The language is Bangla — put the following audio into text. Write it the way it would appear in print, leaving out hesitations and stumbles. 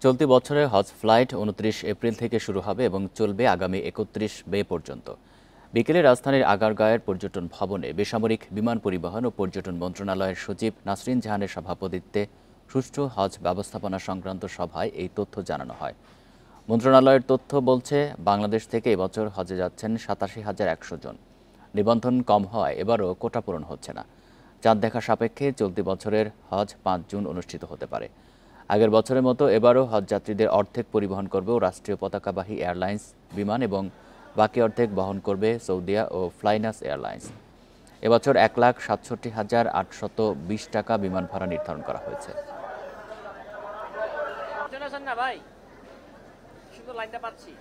চলতি বছরের হজ ফ্লাইট ২৯ এপ্রিল থেকে শুরু হবে এবং চলবে আগামী ৩১ মে পর্যন্ত। বিকেলে রাজধানীর আগারগাঁওয়ের পর্যটন ভবনে বেসামরিক বিমান পরিবহন ও পর্যটন মন্ত্রণালয়ের সচিব নাসরিন জাহানের সভাপতিত্বে সুষ্ঠু হজ ব্যবস্থাপনা সংক্রান্ত সভায় এই তথ্য জানানো হয়। মন্ত্রণালয়ের তথ্য বলছে, বাংলাদেশ থেকে এবছর হজে যাচ্ছেন ৮৭,১০০ জন। নিবন্ধন কম হওয়ায় এবারও কোটা পূরণ হচ্ছে না। চাঁদ দেখা সাপেক্ষে চলতি বছরের হজ ৫ জুন অনুষ্ঠিত হতে পারে। আগের বছরের মতো এবারও হজযাত্রীদের অর্ধেক পরিবহন করবে রাষ্ট্রীয় পতাকাবাহী এয়ারলাইন্স বিমান এবং বাকি অর্ধেক বহন করবে সৌদিয়া ও ফ্লাইনাস এয়ারলাইন্স। এবছর ১,৬৭,৮২০ টাকা বিমান ভাড়া নির্ধারণ করা হয়েছে। ভাই শুধু লাইনটা পাচ্ছি।